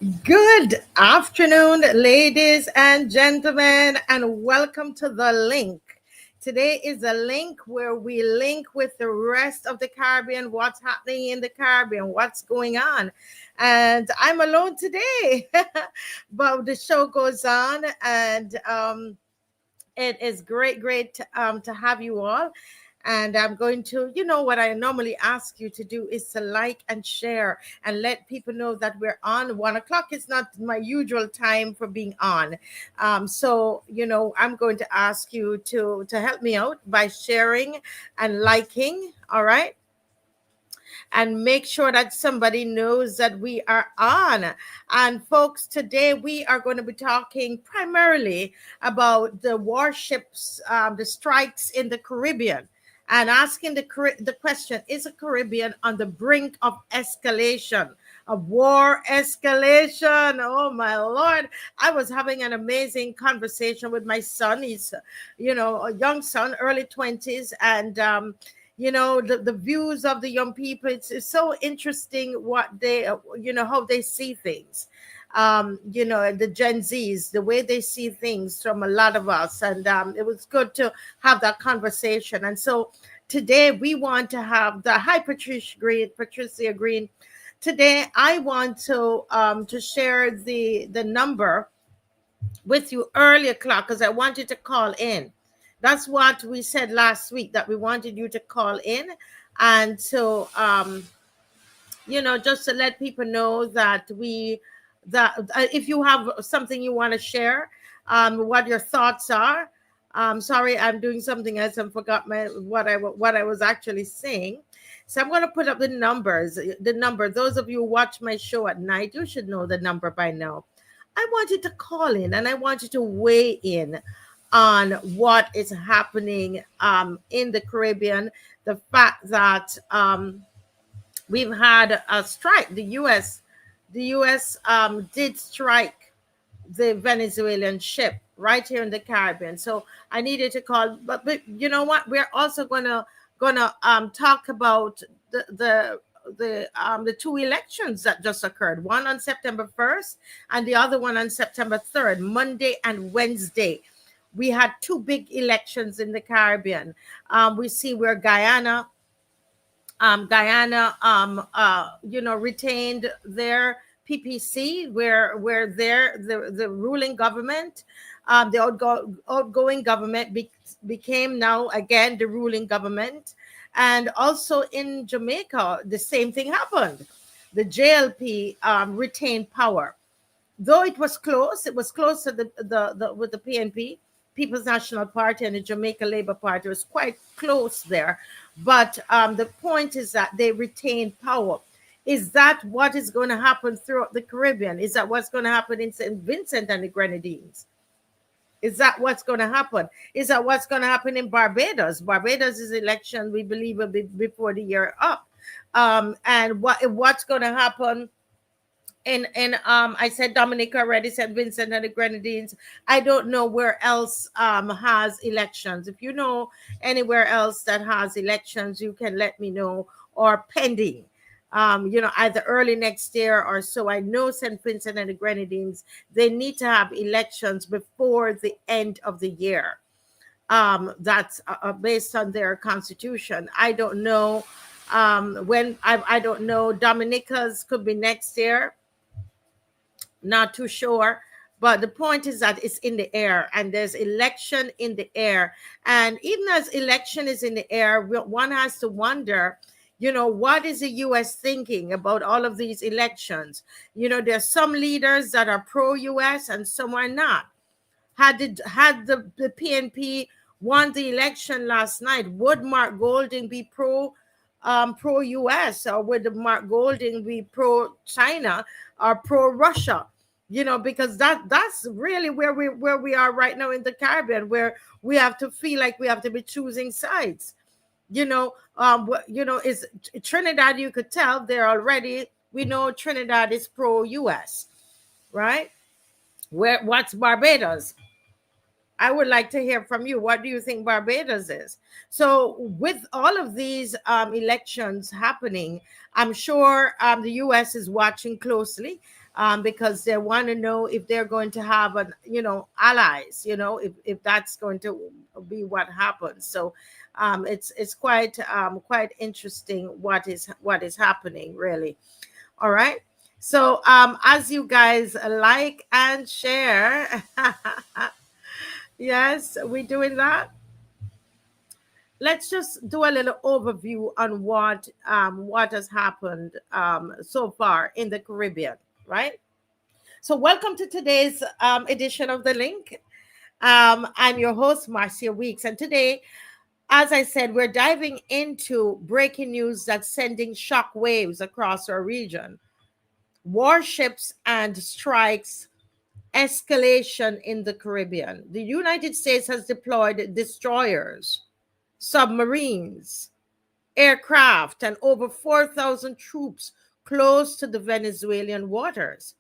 Good afternoon, ladies and gentlemen, and welcome to the link. Today is a link where we link with the rest of the Caribbean, what's happening in the Caribbean, what's going on. And I'm alone today, but the show goes on, and it is great to have you all. And I'm going to, what I normally ask you to do is to like and share and let people know that we're on. 1 o'clock is not my usual time for being on. So, I'm going to ask you to help me out by sharing and liking. All right, and make sure that somebody knows that we are on. And folks, today we are going to be talking primarily about the warships, the strikes in the Caribbean. And asking the question, is the Caribbean on the brink of escalation, of war escalation? Oh my Lord. I was having an amazing conversation with my son. He's, a young son, early 20s. And, the views of the young people, it's so interesting what they how they see things, the Gen Z's, the way they see things from a lot of us. And it was good to have that conversation. And so today we want to have the hi Patricia Green. Today I want to share the number with you early o'clock because I want you to call in. That's what we said last week, that we wanted you to call in. And so, just to let people know that if you have something you want to share, what your thoughts are. Sorry, I'm doing something else and forgot what I was actually saying. So I'm going to put up the numbers. The number. Those of you who watch my show at night, you should know the number by now. I want you to call in and I want you to weigh in on what is happening in the Caribbean. The fact that we've had a strike. The U.S. Did strike the Venezuelan ship right here in the Caribbean. So I needed to call, but you know what? We're also gonna talk about the two elections that just occurred. One on September 1st, and the other one on September 3rd, Monday and Wednesday. We had two big elections in the Caribbean. We see where Guyana, retained their PPC, where the ruling government, the outgoing government became now again the ruling government. And also in Jamaica, the same thing happened. The JLP retained power, though it was close. It was close to the with the PNP, People's National Party, and the Jamaica Labour Party. It was quite close there. But the point is that they retained power. Is that what is going to happen throughout the Caribbean? Is that what's going to happen in St. Vincent and the Grenadines? Is that what's going to happen? Is that what's going to happen in Barbados? Barbados' election, we believe, will be before the year up. And what's going to happen in I said Dominica already, said Vincent and the Grenadines. I don't know where else has elections. If you know anywhere else that has elections, you can let me know, or pending. Either early next year or so. I know St. Vincent and the Grenadines, they need to have elections before the end of the year. That's based on their constitution. I don't know when. I don't know. Dominica's could be next year. Not too sure. But the point is that it's in the air, and there's election in the air. And even as election is in the air, one has to wonder, what is the U.S. thinking about all of these elections? There's some leaders that are pro-U.S. and some are not. Had the PNP won the election last night, would Mark Golding be pro-U.S., or would Mark Golding be pro-China or pro-Russia? Because that's really where we are right now in the Caribbean, where we have to feel like we have to be choosing sides. Is Trinidad, you could tell they're already, we know Trinidad is pro-US, right? What's Barbados? I would like to hear from you. What do you think Barbados is? So with all of these elections happening, I'm sure the U.S. is watching closely. because they want to know if they're going to have allies, if that's going to be what happens. So it's quite interesting what is happening, really. All right. So as you guys like and share, yes, we're doing that. Let's just do a little overview on what has happened so far in the Caribbean, right? So welcome to today's edition of The Link. I'm your host, Marcia Weeks, and today, as I said, we're diving into breaking news that's sending shock waves across our region. Warships and strikes, escalation in the Caribbean. The United States has deployed destroyers, submarines, aircraft, and over 4,000 troops close to the Venezuelan waters.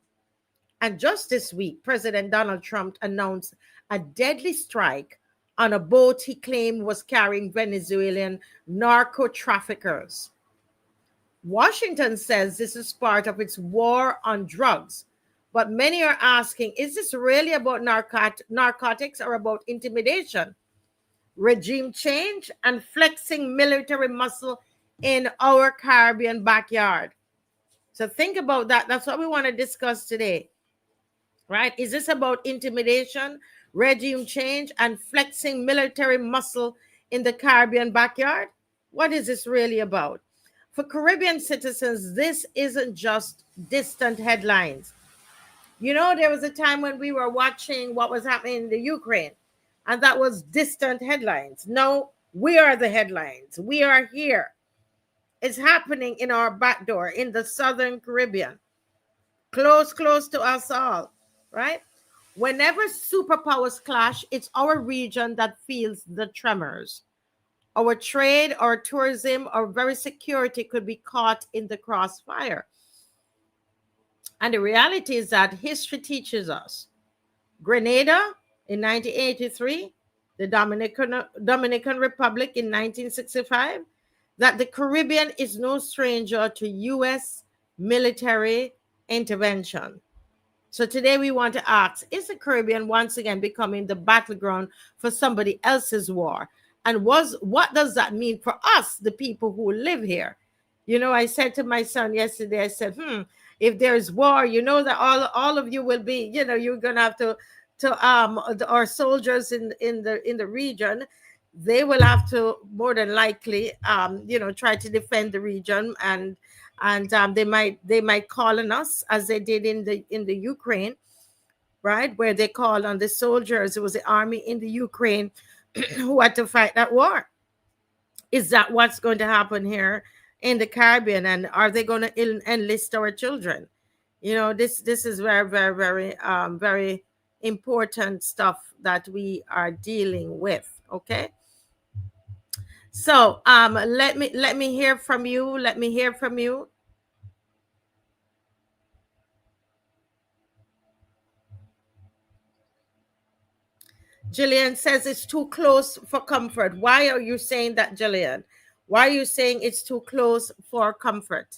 And just this week, President Donald Trump announced a deadly strike on a boat he claimed was carrying Venezuelan narco traffickers. Washington says this is part of its war on drugs, but many are asking, is this really about narcotics or about intimidation, regime change, and flexing military muscle in our Caribbean backyard? So think about that. That's what we want to discuss today, right? Is this about intimidation, regime change, and flexing military muscle in the Caribbean backyard? What is this really about? For Caribbean citizens, this isn't just distant headlines. There was a time when we were watching what was happening in the Ukraine, and that was distant headlines. No, we are the headlines. We are here. It's happening in our back door in the Southern Caribbean, close to us all, right? Whenever superpowers clash, it's our region that feels the tremors. Our trade, our tourism, our very security could be caught in the crossfire. And the reality is that history teaches us. Grenada in 1983, the Dominican Republic in 1965, that the Caribbean is no stranger to U.S. military intervention. So today we want to ask, is the Caribbean once again becoming the battleground for somebody else's war? And what does that mean for us, the people who live here? I said to my son yesterday, I said, if there's war, that all of you will be, you're gonna have to our soldiers in the region, they will have to more than likely try to defend the region, and they might call on us as they did in the Ukraine, right, where they called on the soldiers. It was the army in the Ukraine who had to fight that war. Is that what's going to happen here in the Caribbean? And are they going to enlist our children? This is very, very, very, very important stuff that we are dealing with. Okay. So let me hear from you. Let me hear from you. Jillian says it's too close for comfort. Why are you saying that, Jillian? Why are you saying it's too close for comfort?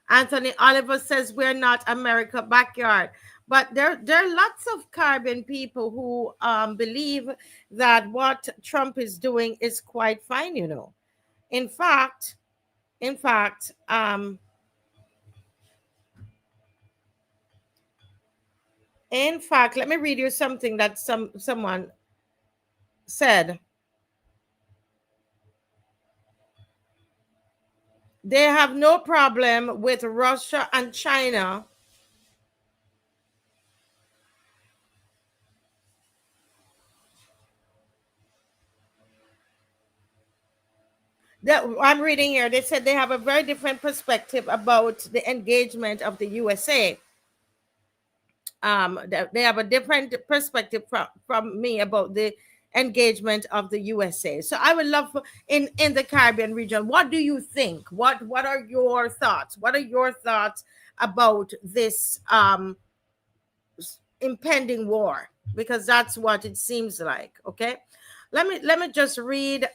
Anthony Oliver says we're not America backyard. But there are lots of Caribbean people who believe that what Trump is doing is quite fine, In fact, let me read you something that someone said. They have no problem with Russia and China that I'm reading here. They said they have a very different perspective about the engagement of the USA. They have a different perspective from me about the engagement of the USA. So I would love in the Caribbean region, what do you think? What are your thoughts? What are your thoughts about this impending war? Because that's what it seems like. Okay, let me just read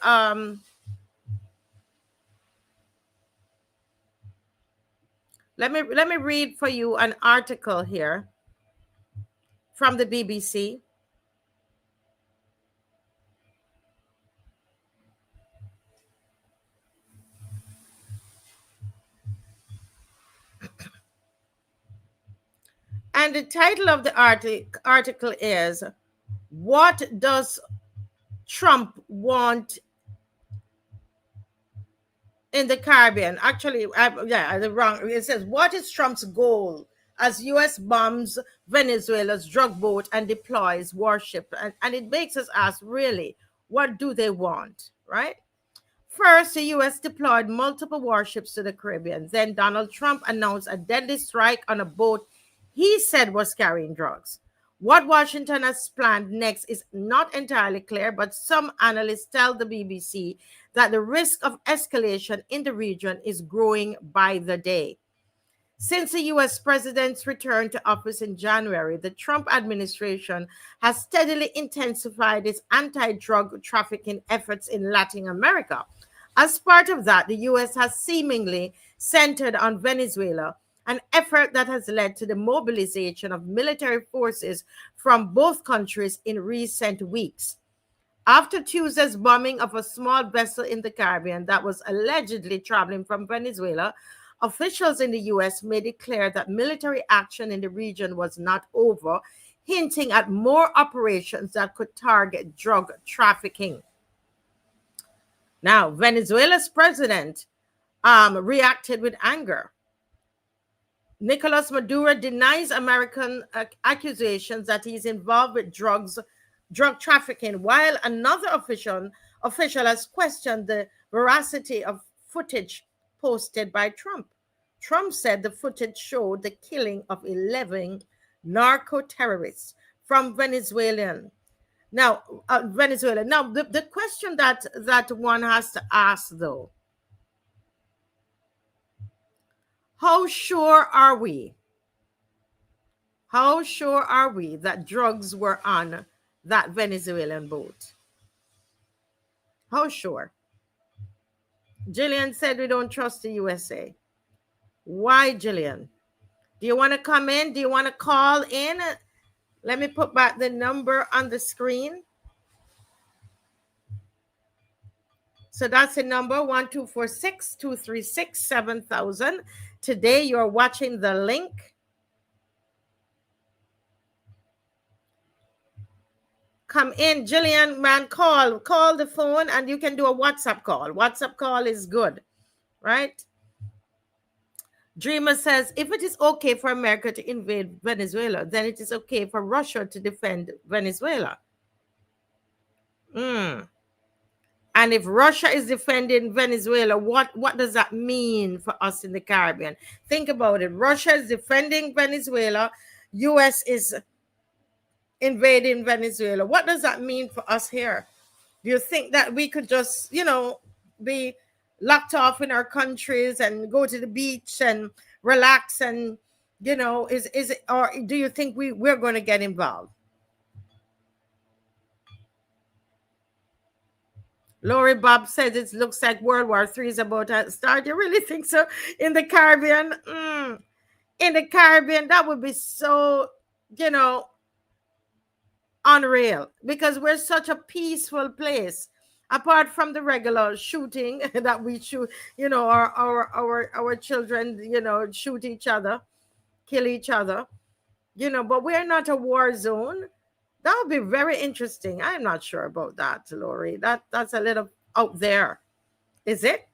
Let me read for you an article here from the BBC. And the title of the article is, "What Does Trump Want in the Caribbean?" Actually, the wrong. It says, "What is Trump's goal as U.S. bombs Venezuela's drug boat and deploys warships?" And it makes us ask, really, what do they want, right? First, the U.S. deployed multiple warships to the Caribbean. Then Donald Trump announced a deadly strike on a boat he said was carrying drugs. What Washington has planned next is not entirely clear, but some analysts tell the BBC that the risk of escalation in the region is growing by the day. Since the U.S. president's return to office in January, the Trump administration has steadily intensified its anti-drug trafficking efforts in Latin America. As part of that, the U.S. has seemingly centered on Venezuela, an effort that has led to the mobilization of military forces from both countries in recent weeks. After Tuesday's bombing of a small vessel in the Caribbean that was allegedly traveling from Venezuela, officials in the U.S. made it clear that military action in the region was not over, hinting at more operations that could target drug trafficking. Now, Venezuela's president reacted with anger. Nicolás Maduro denies American accusations that he's involved with drug trafficking, while another official has questioned the veracity of footage posted by Trump. Trump said the footage showed the killing of 11 narco-terrorists from Venezuela. Now, the question that one has to ask, though, how sure are we? How sure are we that drugs were on that Venezuelan boat? How sure? Jillian said we don't trust the USA. Why, Jillian? Do you want to come in? Do you want to call in? Let me put back the number on the screen. So that's the number, 1246-236-7000. Today you're watching the link. Come in, Jillian, man, call the phone, and you can do a WhatsApp call. WhatsApp call is good, right? Dreamer says, if it is okay for America to invade Venezuela, then it is okay for Russia to defend Venezuela. And if Russia is defending Venezuela, what does that mean for us in the Caribbean? Think about it. Russia is defending Venezuela. U.S. is invading Venezuela. What does that mean for us here? Do you think that we could just, be locked off in our countries and go to the beach and relax and, is it, or do you think we're going to get involved? Lori Bob says it looks like World War III is about to start. You really think so? In the Caribbean? In the Caribbean, that would be so, unreal, because we're such a peaceful place. Apart from the regular shooting that we shoot, our children, shoot each other, kill each other, but we're not a war zone. That would be very interesting. I'm not sure about that, Lori. That's a little out there. Is it?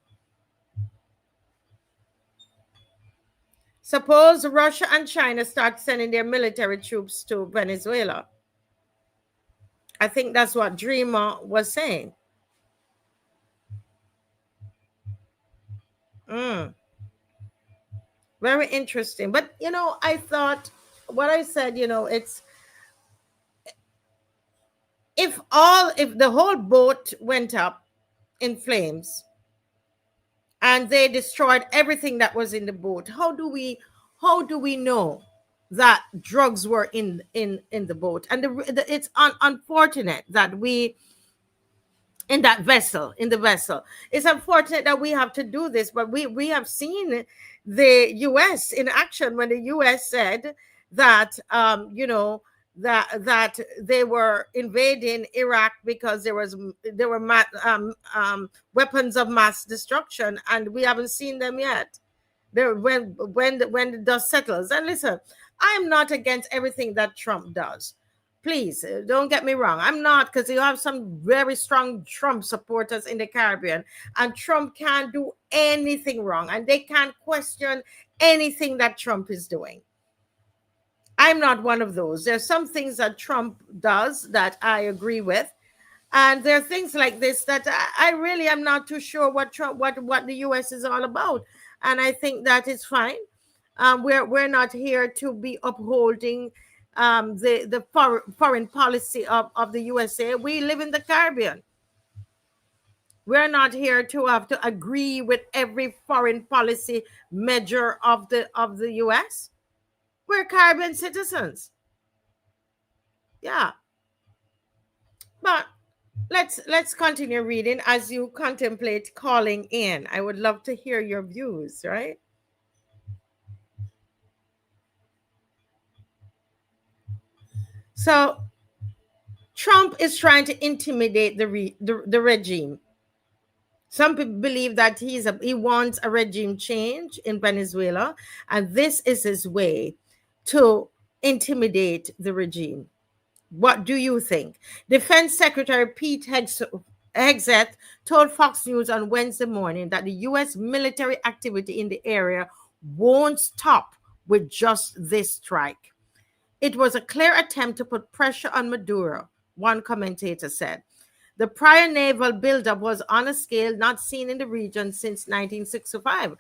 Suppose Russia and China start sending their military troops to Venezuela. I think that's what Dreamer was saying. Very interesting. But, I thought what I said, it's if the whole boat went up in flames and they destroyed everything that was in the boat, how do we know that drugs were in the boat? And it's unfortunate that we in that vessel, in the vessel. It's unfortunate that we have to do this, but we have seen the US in action when the US said that that they were invading Iraq because there were weapons of mass destruction, and we haven't seen them yet. There, when the dust settles. And listen, I am not against everything that Trump does. Please, don't get me wrong. I'm not, because you have some very strong Trump supporters in the Caribbean, and Trump can't do anything wrong, and they can't question anything that Trump is doing. I'm not one of those. There's some things that Trump does that I agree with, and there are things like this that I really am not too sure what the U.S. is all about, and I think that is fine. We're not here to be upholding the foreign policy of the USA. We live in the Caribbean. We're not here to have to agree with every foreign policy measure of the US. We're Caribbean citizens. Yeah. But let's continue reading as you contemplate calling in. I would love to hear your views, right? So Trump is trying to intimidate the regime. Some people believe that he wants a regime change in Venezuela, and this is his way to intimidate the regime. What do you think? Defense Secretary Pete Hegseth told Fox News on Wednesday morning that the U.S. military activity in the area won't stop with just this strike. It was a clear attempt to put pressure on Maduro, one commentator said. The prior naval buildup was on a scale not seen in the region since 1965,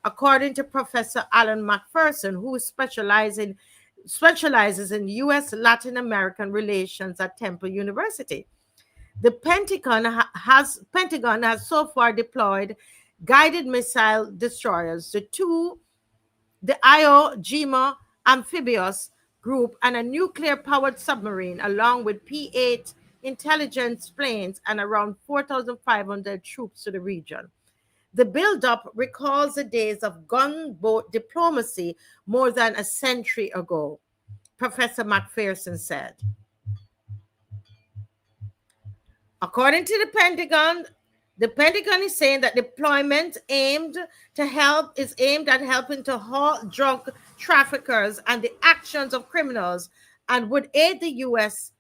according to Professor Alan McPherson, who specializes in U.S. Latin American relations at Temple University. The Pentagon has so far deployed guided missile destroyers, the Iwo Jima amphibious group, and a nuclear-powered submarine, along with P-8 intelligence planes and around 4,500 troops to the region. The buildup recalls the days of gunboat diplomacy more than a century ago, Professor McPherson said. According to the Pentagon is saying that deployment is aimed at helping to halt drug traffickers and the actions of criminals, and would aid the U.S.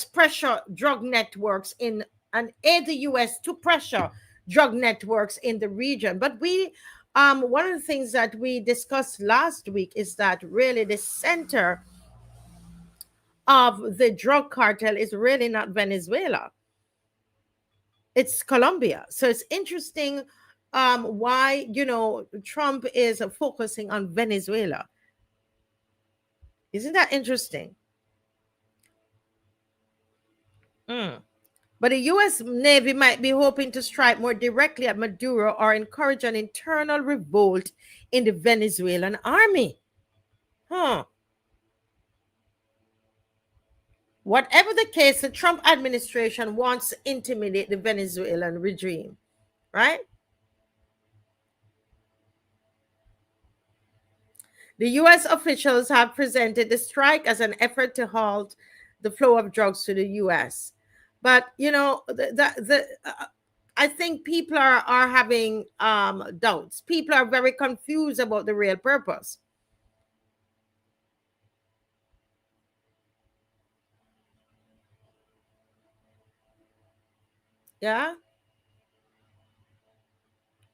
pressure drug networks in and aid the U.S. to pressure drug networks in the region. But one of the things that we discussed last week is that really the center of the drug cartel is really not Venezuela. It's Colombia. So it's interesting why, Trump is focusing on Venezuela. Isn't that interesting? Mm. But the U.S. Navy might be hoping to strike more directly at Maduro or encourage an internal revolt in the Venezuelan army. Huh. Whatever the case, the Trump administration wants to intimidate the Venezuelan regime, right? The U.S. officials have presented the strike as an effort to halt the flow of drugs to the U.S. But I think people are having doubts. People are very confused about the real purpose. Yeah.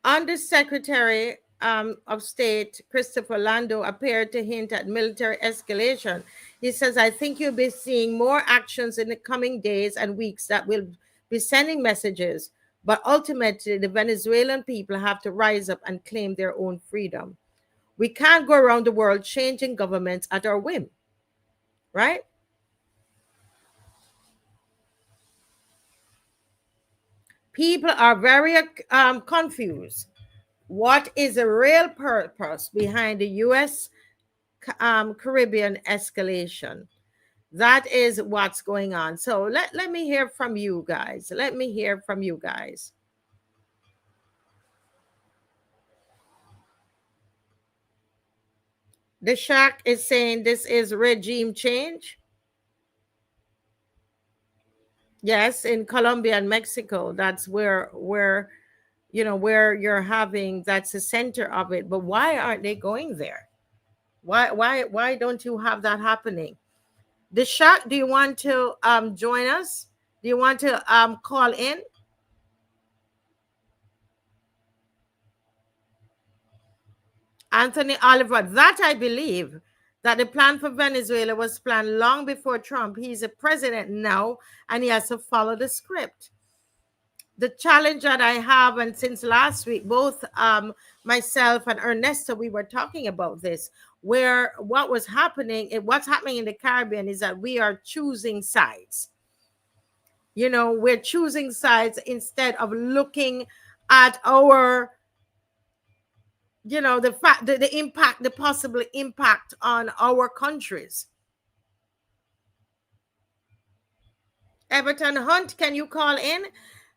Undersecretary of State Christopher Lando appeared to hint at military escalation. He says, I think you'll be seeing more actions in the coming days and weeks that will be sending messages. But ultimately, the Venezuelan people have to rise up and claim their own freedom. We can't go around the world changing governments at our whim, right? People are very confused. What is the real purpose behind the U.S. Caribbean escalation? That is what's going on. So let me hear from you guys. Let me hear from you guys. The Shack is saying this is regime change. Yes, in Colombia and Mexico, that's where where you're having, that's the center of it. But why aren't they going there? Why don't you have that happening? The Shack, do you want to join us? Do you want to call in? Anthony Oliver, that I believe that the plan for Venezuela was planned long before Trump. He's a president now and he has to follow the script. The challenge that I have, and since last week, both myself and Ernesto, we were talking about this, where what's happening in the Caribbean is that we are choosing sides. We're choosing sides instead of looking at our, the fact, the impact, the possible impact on our countries. Everton Hunt, can you call in?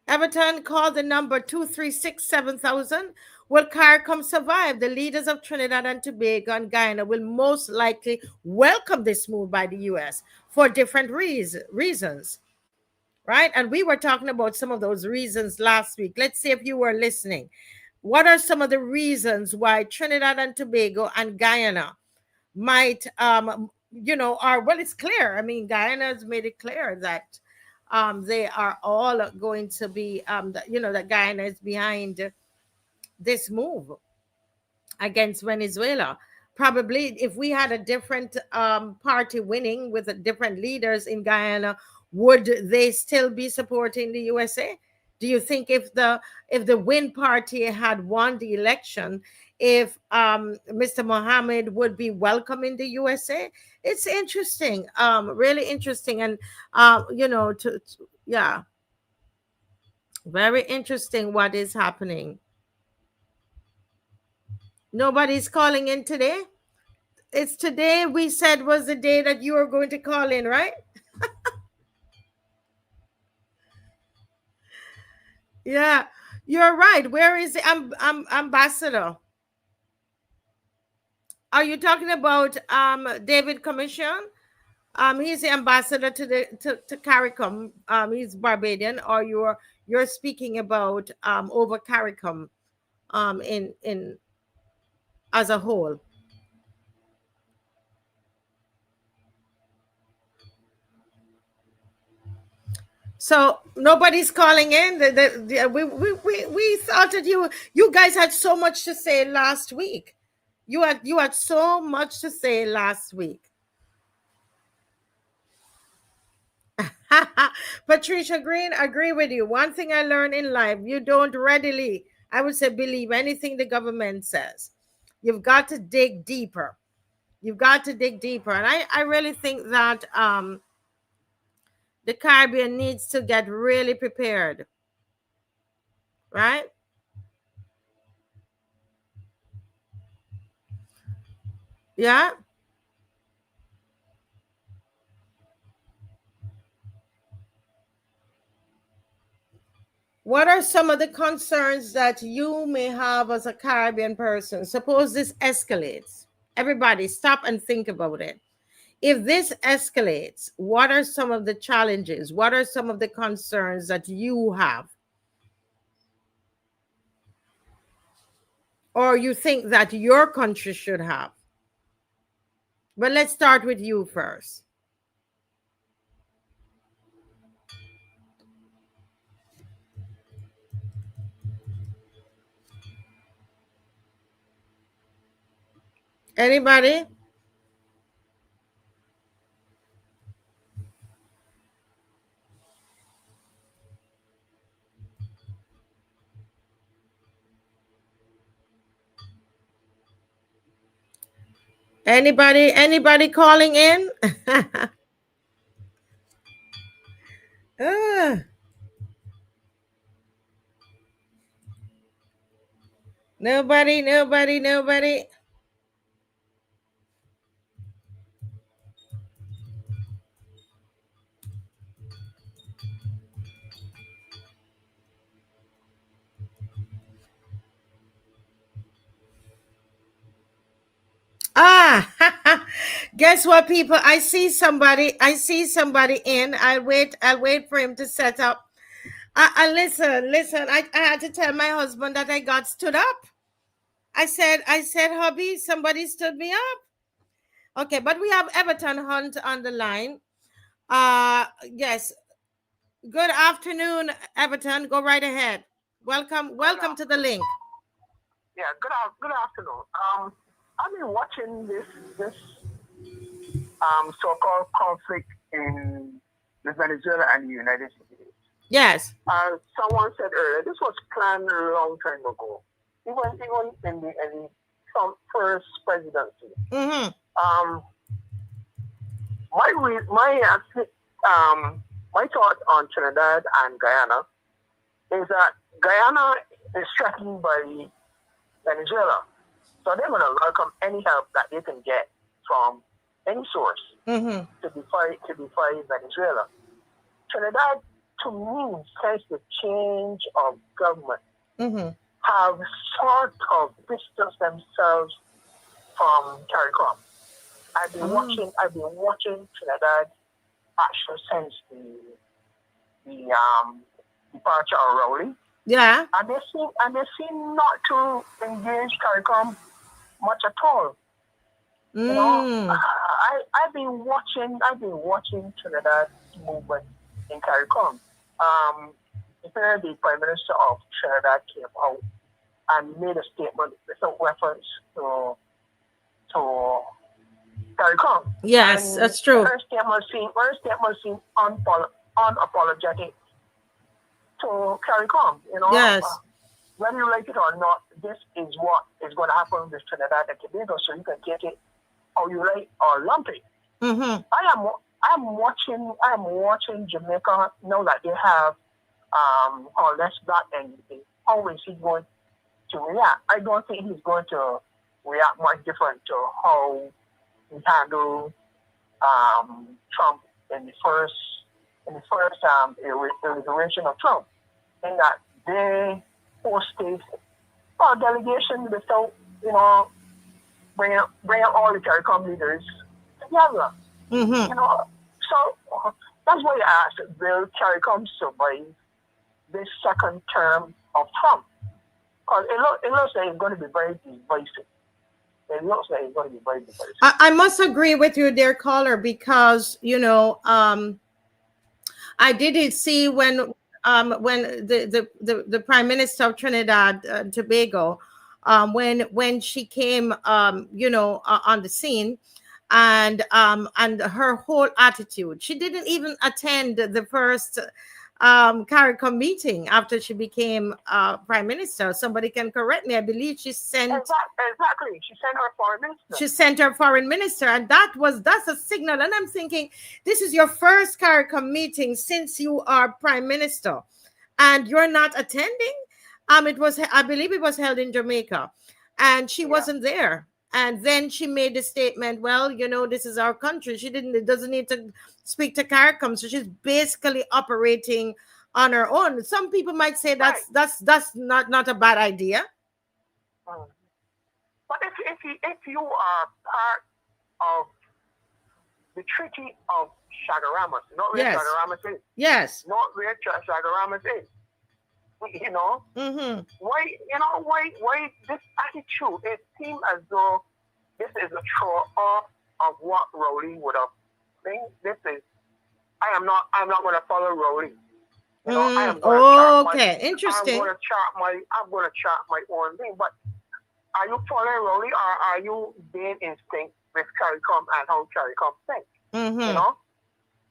Everton, call the number 236-7000. Will CARICOM survive? The leaders of Trinidad and Tobago and Guyana will most likely welcome this move by the U.S. for different reasons, right? And we were talking about some of those reasons last week. Let's see if you were listening. What are some of the reasons why Trinidad and Tobago and Guyana might, well, it's clear. I mean, Guyana has made it clear that they are all going to be, that Guyana is behind this move against Venezuela. Probably if we had a different party winning with different leaders in Guyana, would they still be supporting the USA? Do you think if the win party had won the election, if Mr. Mohammed would be welcoming the USA? It's interesting, really interesting, and yeah, very interesting what is happening. Nobody's calling in today. It's today we said was the day that you were going to call in, right? Yeah, you're right. Where is the ambassador? Are you talking about David Commission? He's the ambassador to CARICOM. He's Barbadian, or you're speaking about over CARICOM in as a whole. So nobody's calling in. We thought that you guys had so much to say last week. You had so much to say last week. Patricia Green, agree with you. One thing I learned in life, you don't readily, I would say, believe anything the government says. You've got to dig deeper. You've got to dig deeper. And I really think that the Caribbean needs to get really prepared, right? Yeah. What are some of the concerns that you may have as a Caribbean person? Suppose this escalates. Everybody stop and think about it. If this escalates, what are some of the challenges? What are some of the concerns that you have? Or you think that your country should have? But let's start with you first. Anybody? Anybody calling in? Ah, nobody. Guess what, people? I see somebody. I see somebody in. I'll wait. I'll wait for him to set up. I listen. Listen. I had to tell my husband that I got stood up. I said, hubby, somebody stood me up. Okay, but we have Everton Hunt on the line. Yes. Good afternoon, Everton. Go right ahead. Welcome to the link. Yeah, good afternoon. I've been watching this so-called conflict in Venezuela and the United States. Yes. Someone said earlier this was planned a long time ago, even in the Trump first presidency. Mm-hmm. My thought on Trinidad and Guyana is that Guyana is threatened by Venezuela. So they're going to welcome any help that they can get from any source Mm-hmm. to defy Venezuela. Trinidad, to me, since the change of government, Mm-hmm. have sort of distanced themselves from CARICOM. I've been watching Trinidad actually since the departure of Rowley. Yeah. And they seem not to engage CARICOM much at all. You know, I've been watching Trinidad movement in CARICOM. Here the Prime Minister of Trinidad came out and made a statement without reference to CARICOM. Yes, And that's true. Her statement seemed unapologetic to CARICOM. You know, Yes. Whether you like it or not, this is what is going to happen with Trinidad and Tobago. So you can take it how you like or lump it. Mm-hmm. I'm watching Jamaica now that they have less black and how is he going to react? I don't think he's going to react much different to how he handled Trump in the first iteration of Trump, in that they hosted a delegation without bringing all the CARICOM leaders together. Mm-hmm. You know, so that's why I asked, will CARICOM survive this second term of Trump? Because it looks like it's going to be very divisive. I must agree with you, dear caller, because I did see when the Prime Minister of Trinidad and Tobago, when she came on the scene, and her whole attitude. She didn't even attend the first CARICOM meeting after she became prime minister. Somebody can correct me. I believe she sent exactly. She sent her foreign minister. She sent her foreign minister, and that's a signal. And I'm thinking, this is your first CARICOM meeting since you are prime minister, and you're not attending. I believe it was held in Jamaica, and she wasn't there. And then she made the statement, well, this is our country. It doesn't need to speak to CARICOM. So she's basically operating on her own. Some people might say that's not a bad idea. But if you are part of the Treaty of Shagaramas, not where Shagaramas is. Yes. Not where Shagaramas is. Mm-hmm. Why this attitude? It seems as though this is a throw off of what Rowley would have been. I am not going to follow Rowley. I am going to interesting. I'm going to chart my own thing. But are you following Rowley, or are you being in sync with CARICOM and how CARICOM thinks? Mm-hmm.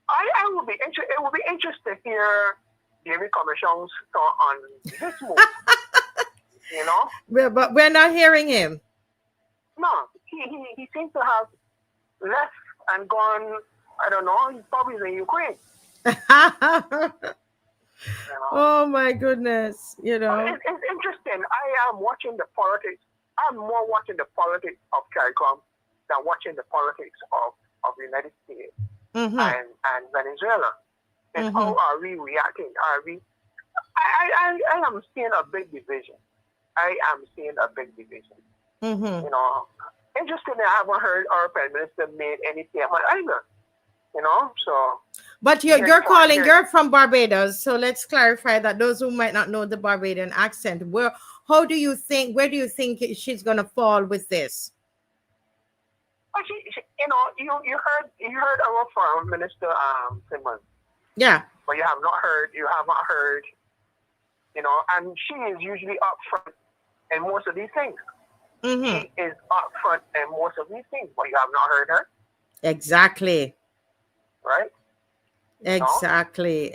I would be interested. It would be interesting to hear David Commission's thought on this move. But we're not hearing him. No, he seems to have left and gone. I don't know. He's probably in Ukraine. Oh my goodness! It's interesting. I am watching the politics. I'm more watching the politics of CARICOM than watching the politics of the United States and Venezuela. And how are we reacting? I am seeing a big division. I am seeing a big division. Mm-hmm. interestingly, I haven't heard our Prime Minister made any statement either. So. But you're calling, you're from Barbados, so let's clarify that those who might not know the Barbadian accent, where do you think she's gonna fall with this? But you heard our Foreign Minister Simmons. Yeah. But you haven't heard, and she is usually upfront in most of these things. Mm-hmm. She is upfront in most of these things, but you have not heard her. Exactly. Right? Exactly.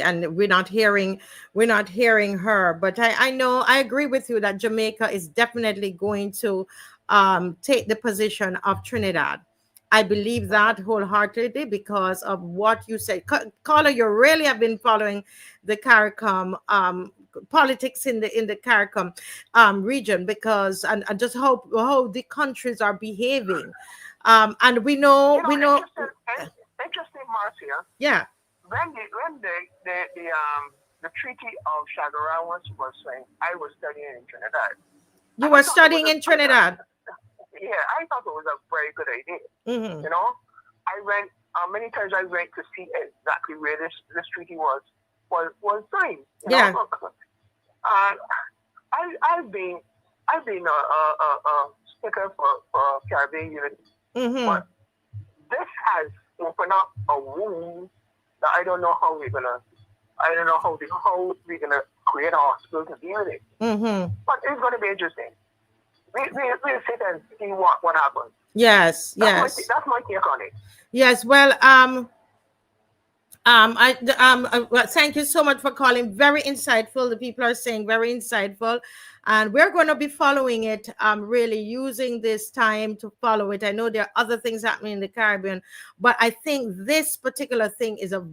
And we're not hearing her. But I agree with you that Jamaica is definitely going to take the position of Trinidad. I believe that wholeheartedly because of what you said. Caller, you really have been following the CARICOM politics in the CARICOM region, because and just how the countries are behaving. And we know Interesting, Marcia. Yeah. When the Treaty of Shangri-La was signed, I was studying in Trinidad. You were studying in Trinidad? Yeah, I thought it was a very good idea. Mm-hmm. I went many times. I went to see exactly where this treaty was signed. Yeah. I've been a sticker for Caribbean unity, but this has opened up a wound that I don't know how we're gonna create a hospital to deal with it. But it's gonna be interesting. We'll sit and see what happens. Yes. That's my take on it. Yes. Well, well, thank you so much for calling. Very insightful. The people are saying very insightful, and we're going to be following it. Really using this time to follow it. I know there are other things happening in the Caribbean, but I think this particular thing is of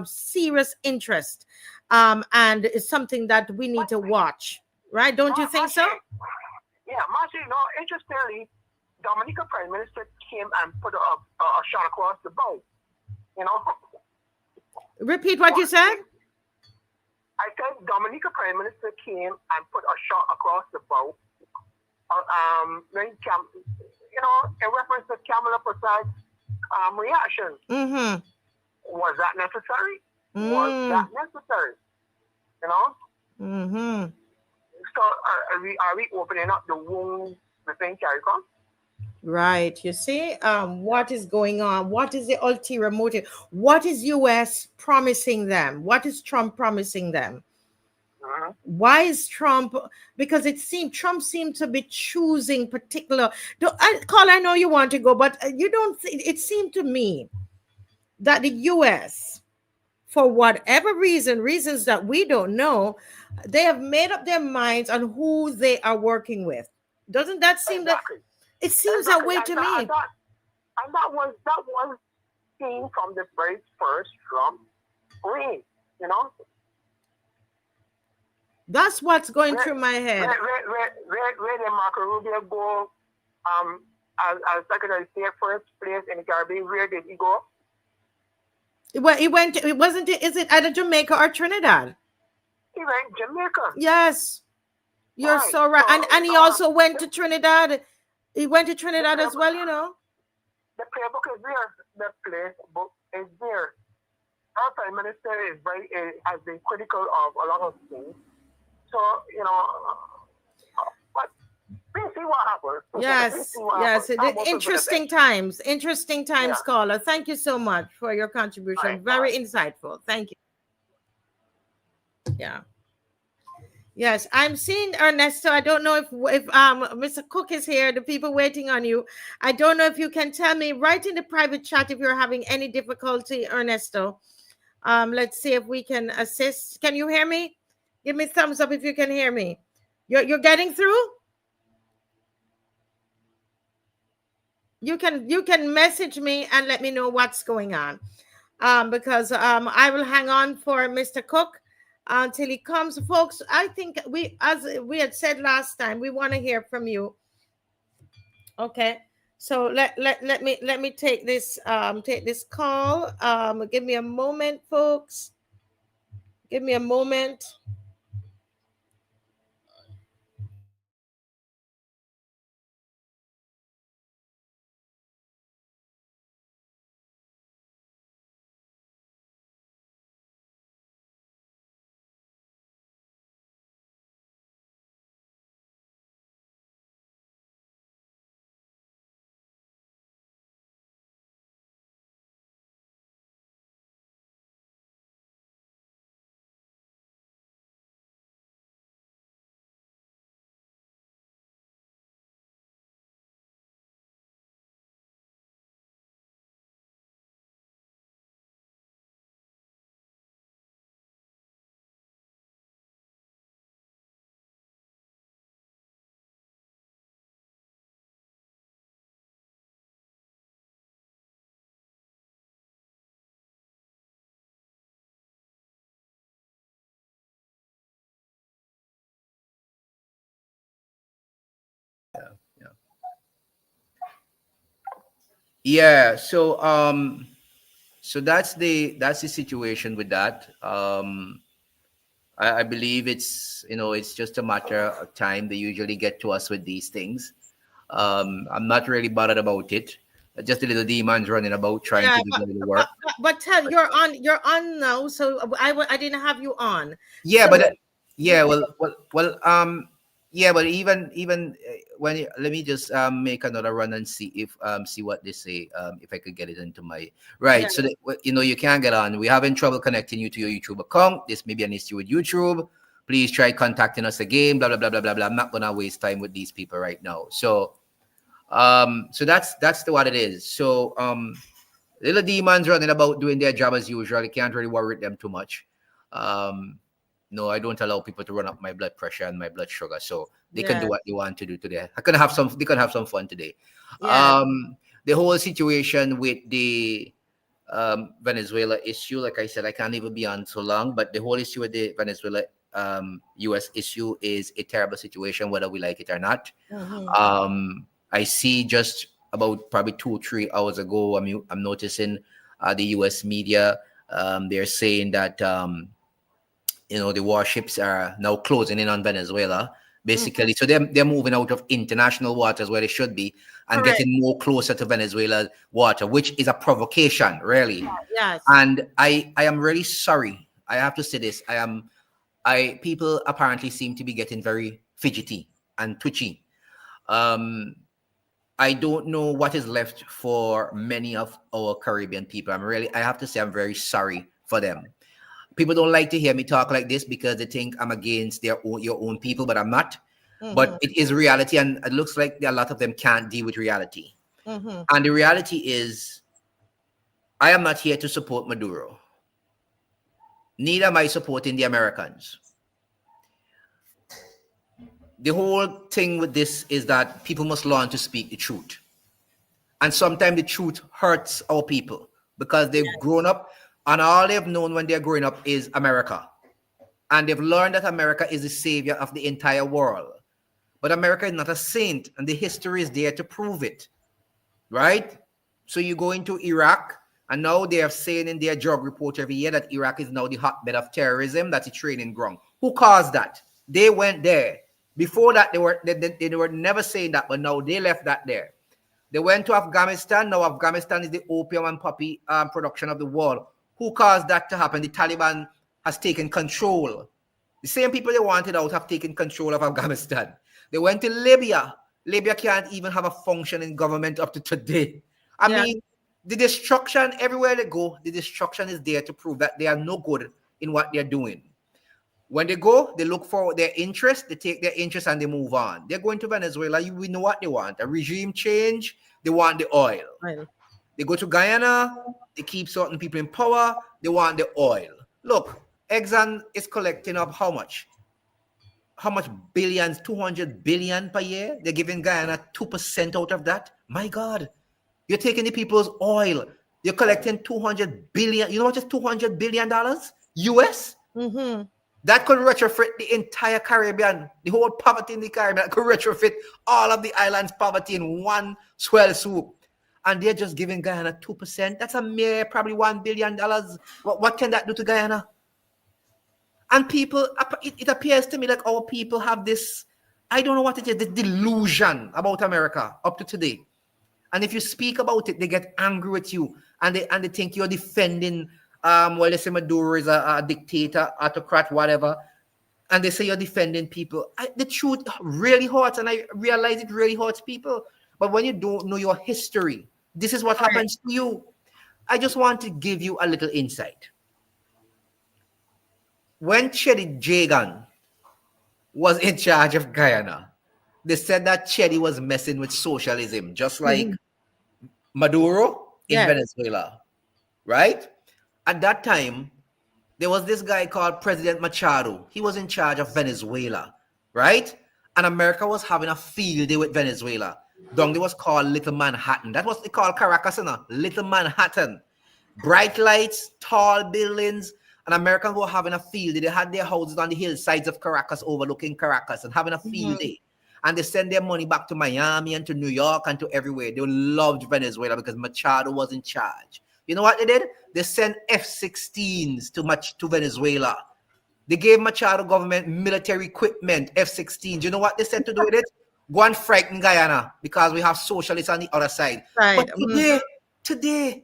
serious interest, and it's something that we need to watch. Right? Don't you think so? Yeah, Marcy. Interestingly, Dominica Prime Minister came and put a shot across the bow. Repeat what you said. I said Dominica Prime Minister came and put a shot across the bow. In reference to Kamala Prasad's reaction. Was that necessary? Was that necessary? So are we opening up the wound within CARICOM? Right. You see, what is going on? What is the ulterior motive? What is US promising them? What is Trump promising them? Why is Trump? Because Trump seemed to be choosing particular. Carl, I know you want to go, but you don't. It seemed to me that the US, for whatever reasons that we don't know, they have made up their minds on who they are working with. Doesn't that seem exactly. It seems that way to me. And that was seen from the very first Trump reign, That's what's going through my head. Where did Marco Rubio go as Secretary of State first place in the Caribbean? Where did he go? Well, he went. It wasn't. Is it either Jamaica or Trinidad? He went Jamaica. Yes, you're so right. And he also went to Trinidad. He went to Trinidad as well. The playbook is there. The playbook is there. Our Prime Minister has been critical of a lot of things. So but we'll see what happens. Yes. Interesting times. Yeah. Caller. Thank you so much for your contribution. Right. Very insightful. Thank you. Yeah. Yes, I'm seeing Ernesto. I don't know if Mr. Cook is here. The people waiting on you. I don't know if you can tell me right in the private chat if you're having any difficulty, Ernesto. Let's see if we can assist. Can you hear me? Give me thumbs up if you can hear me. You're getting through? You can message me and let me know what's going on. Because I will hang on for Mr. Cook until he comes. Folks, I think as we had said last time, we want to hear from you. Okay. So let me take this call. Give me a moment, folks. Give me a moment. Yeah. Yeah. So that's the situation with that. I believe it's just a matter of time. They usually get to us with these things. I'm not really bothered about it. Just the little demons running about trying Yeah, to do the little work. but tell you're on now, so I didn't have you on. Yeah, So but you yeah, yeah, but even let me just make another run and see what they say, if I could get it into my yeah, right. So that, you can't get on. We're having trouble connecting you to your YouTube account. This may be an issue with YouTube. Please try contacting us again. Blah blah blah blah blah blah. I'm not gonna waste time with these people right now. So what it is. Little demons running about doing their job as usual. You can't really worry them too much. Um, no, I don't allow people to run up my blood pressure and my blood sugar. So they can do yeah, what they want to do today. They can have some fun today. yeah. The whole situation with the Venezuela issue, like I said, I can't even be on so long, but the whole issue with the Venezuela US issue is a terrible situation, whether we like it or not. Mm-hmm. I see just about probably 2 or 3 hours ago, I'm noticing the US media, they're saying that the warships are now closing in on Venezuela, Mm-hmm. basically. So they're moving out of international waters where they should be and Correct. getting more closer to Venezuela's water, which is a provocation, really. Yes. And I am really sorry. I have to say this. People apparently seem to be getting very fidgety and twitchy. Um, I don't know what is left for many of our Caribbean people. I have to say, I'm very sorry for them. People don't like to hear me talk like this because they think I'm against your own people, but I'm not. Mm-hmm. But it is reality, and it looks like a lot of them can't deal with reality. Mm-hmm. And the reality is, I am not here to support Maduro. Neither am I supporting the Americans. The whole thing with this is that people must learn to speak the truth. And sometimes the truth hurts our people because they've grown up and all they've known when they're growing up is America. And they've learned that America is the savior of the entire world. But America is not a saint, and the history is there to prove it, right? So you go into Iraq, and now they are saying in their drug report every year that Iraq is now the hotbed of terrorism. That's a training ground. Who caused that? They went there. Before that, they were never saying that, but now they left that there. They went to Afghanistan. Now Afghanistan is the opium and poppy production of the world. Who caused that to happen? The Taliban has taken control. The same people they wanted out have taken control of Afghanistan. They went to Libya. Libya can't even have a functioning government up to today. I Yeah. mean, the destruction, everywhere they go, the destruction is there to prove that they are no good in what they're doing. When they go, they look for their interest, they take their interest and they move on. They're going to Venezuela. We know what they want. A regime change. They want the oil. Right. They go to Guyana. They keep certain people in power. They want the oil. Look, Exxon is collecting up how much? How much billions? 200 billion per year. They're giving Guyana 2% out of that. My God. You're taking the people's oil. You're collecting 200 billion. You know what is $200 billion? US? Mm-hmm. That could retrofit the entire Caribbean, the whole poverty in the Caribbean. That could retrofit all of the island's poverty in one swell swoop. And they're just giving Guyana 2%. That's a mere probably $1 billion. What can that do to Guyana? And people, it appears to me like our people have this, I don't know what it is, this delusion about America up to today. And if you speak about it, they get angry with you and they think you're defending, well, they say Maduro is a dictator, autocrat, whatever. And they say you're defending people. The truth really hurts, and I realize it really hurts people. But when you don't know your history, this is what happens to you. I just want to give you a little insight. When Chedi Jagan was in charge of Guyana, they said that Chedi was messing with socialism, just like Maduro in Yes. Venezuela, right? At that time, there was this guy called President Machado. He was in charge of Venezuela, right? And America was having a field day with Venezuela. Down there was called Little Manhattan. That was they called Caracas, Little Manhattan. Bright lights, tall buildings, and Americans were having a field day. They had their houses on the hillsides of Caracas overlooking Caracas and having a field day. and they send their money back to Miami and to New York and to everywhere. They loved Venezuela because Machado was in charge. You know what they did? They sent F-16s to Venezuela. They gave Machado government military equipment, F-16s. You know what they said to do with it? Go and frighten Guyana because we have socialists on the other side. Right. But today,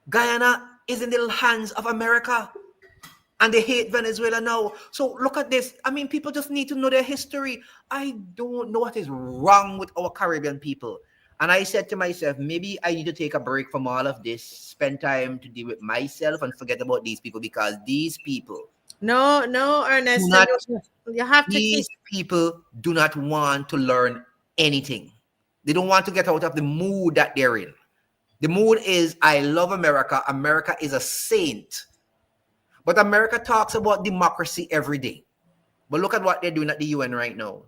Guyana is in the hands of America. And they hate Venezuela now. So look at this. I mean, people just need to know their history. I don't know what is wrong with our Caribbean people. And I said to myself, maybe I need to take a break from all of this, spend time to deal with myself and forget about these people, because these people... No, Ernest. You have to these people do not want to learn anything. They don't want to get out of the mood that they're in. The mood is, I love America. America is a saint. But America talks about democracy every day. But look at what they're doing at the UN right now.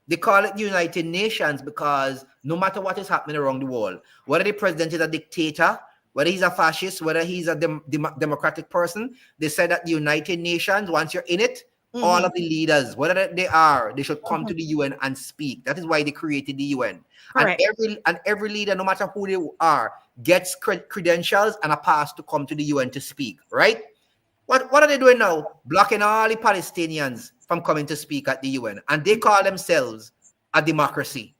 They call it the United Nations because no matter what is happening around the world, whether the president is a dictator, whether he's a fascist, whether he's a democratic person, they said that the United Nations, once you're in it, all of the leaders, whatever they are, they should come to the UN and speak. That is why they created the UN. Correct. And every leader, no matter who they are, gets credentials and a pass to come to the UN to speak, right? What are they doing now? Blocking all the Palestinians from coming to speak at the UN. And they call themselves a democracy.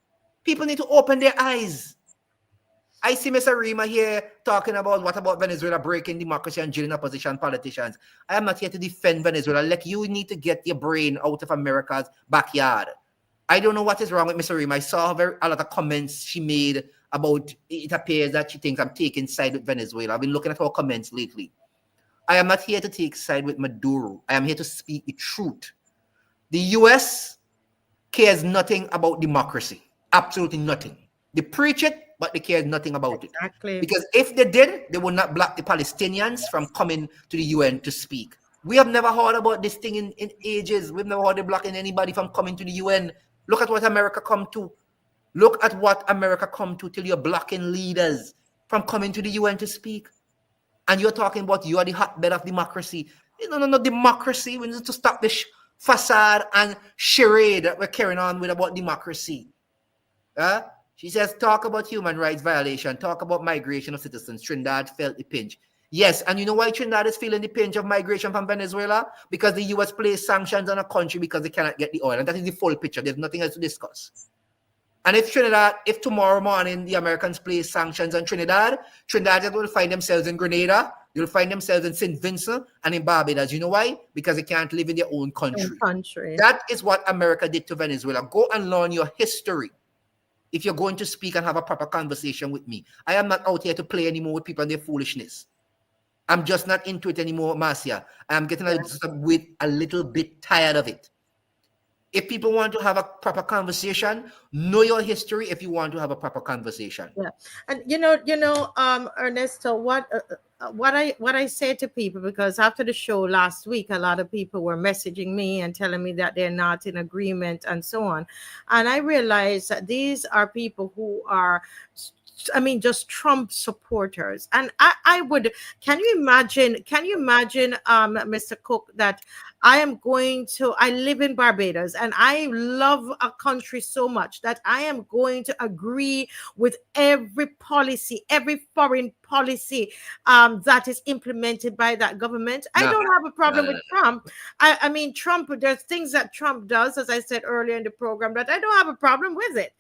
People need to open their eyes. I see Mr. Rima here talking about what about Venezuela breaking democracy and jailing opposition politicians. I am not here to defend Venezuela. Like, you need to get your brain out of America's backyard. I don't know what is wrong with Mr. Rima. I saw a lot of comments she made about it appears that she thinks I'm taking side with Venezuela. I've been looking at her comments lately. I am not here to take side with Maduro. I am here to speak the truth. The US cares nothing about democracy. Absolutely nothing. They preach it, but they care nothing about it. Exactly. Because if they did, they would not block the Palestinians from coming to the UN to speak. We have never heard about this thing in ages. We've never heard of blocking anybody from coming to the UN. Look at what America come to. Look at what America come to till you're blocking leaders from coming to the UN to speak. And you're talking about you are the hotbed of democracy. No, democracy. We need to stop this facade and charade that we're carrying on with about democracy. She says, talk about human rights violation, talk about migration of citizens. Trinidad felt the pinch. Yes, and you know why Trinidad is feeling the pinch of migration from Venezuela? Because the US placed sanctions on a country because they cannot get the oil. And that is the full picture. There's nothing else to discuss. And if tomorrow morning the Americans place sanctions on Trinidad will find themselves in Grenada, they'll find themselves in St. Vincent and in Barbados. You know why? Because they can't live in their own country. That is what America did to Venezuela. Go and learn your history if you're going to speak and have a proper conversation with me. I am not out here to play anymore with people and their foolishness. I'm just not into it anymore, Marcia. I'm getting a little bit tired of it. If people want to have a proper conversation, know your history if you want to have a proper conversation. Yeah. And Ernesto, what I say to people, because after the show last week, a lot of people were messaging me and telling me that they're not in agreement and so on. And I realized that these are people who are, just Trump supporters. And I would, can you imagine, Mr. Cook, that I live in Barbados and I love a country so much that I am going to agree with every policy, every foreign policy that is implemented by that government. I don't have a problem with Trump. I mean, Trump, there's things that Trump does, as I said earlier in the program, that I don't have a problem with it,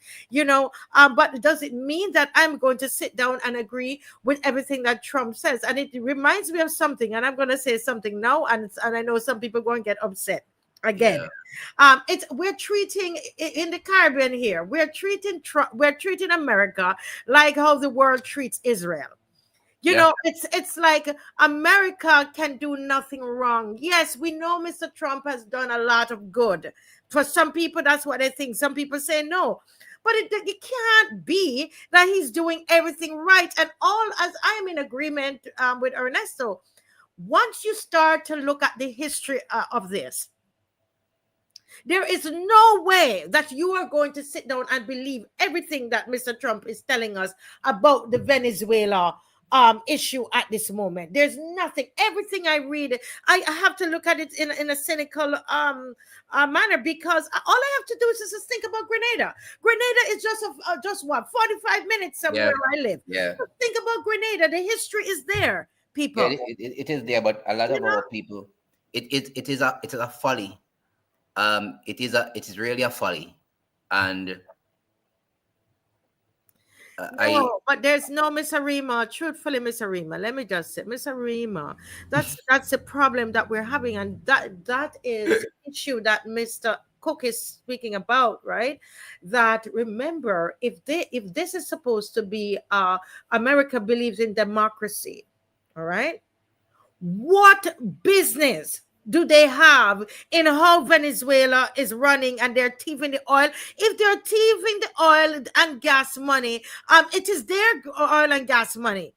but does it mean that I'm going to sit down and agree with everything that Trump says? And it reminds me of something, and I'm going to say something now, and I know some people are going to get upset again. Yeah. We're treating in the Caribbean here, we're treating America like how the world treats Israel. It's like America can do nothing wrong. Yes, we know Mr. Trump has done a lot of good. For some people, that's what they think. Some people say no. But it can't be that he's doing everything right. And all, as I am in agreement with Ernesto, once you start to look at the history of this, there is no way that you are going to sit down and believe everything that Mr. Trump is telling us about the Venezuela issue at this moment. There's nothing. Everything I read, I have to look at it in a cynical manner, because all I have to do is just think about Grenada. Grenada is just what, 45 minutes from where I live. Yeah. Think about Grenada. The history is there, people. Yeah, it is there, but a lot of our people, it is a folly. It is really a folly, and but there's no Miss Arima. Truthfully, Miss Arima, let me just say, Miss Arima, that's the problem that we're having, and that is the issue that Mr. Cook is speaking about, right? That, remember, if this is supposed to be America believes in democracy, all right, what business do they have in how Venezuela is running and they're thieving the oil? If they're thieving the oil and gas money, it is their oil and gas money.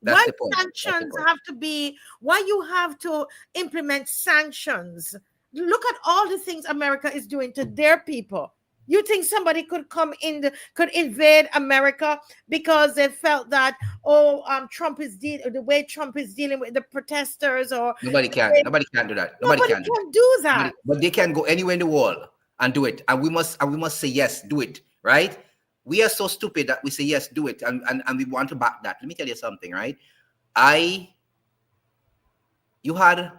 That's Why the point. sanctions have to be? Why you have to implement sanctions? Look at all the things America is doing to their people. You think somebody could could invade America because they felt that Trump is the way Trump is dealing with the protesters, or nobody can do that. Nobody can do that. But they can go anywhere in the world and do it, and we must say yes, do it, right? We are so stupid that we say yes, do it, and we want to back that. Let me tell you something, right? You had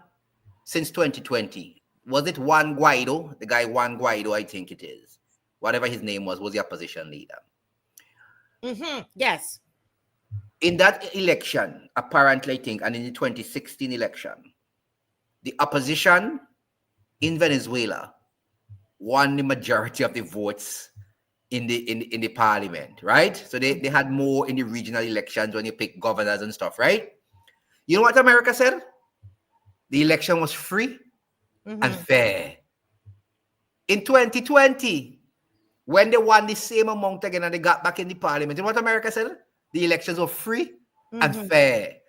since 2020, was it Juan Guaido, the guy Juan Guaido, I think it is. Whatever his name was the opposition leader. Yes. In that election, apparently, I think, and in the 2016 election, the opposition in Venezuela won the majority of the votes in the parliament, right? So they had more in the regional elections when you pick governors and stuff, right? You know what America said? The election was free and fair. In 2020, when they won the same amount again and they got back in the parliament, you know what America said? The elections were free and fair,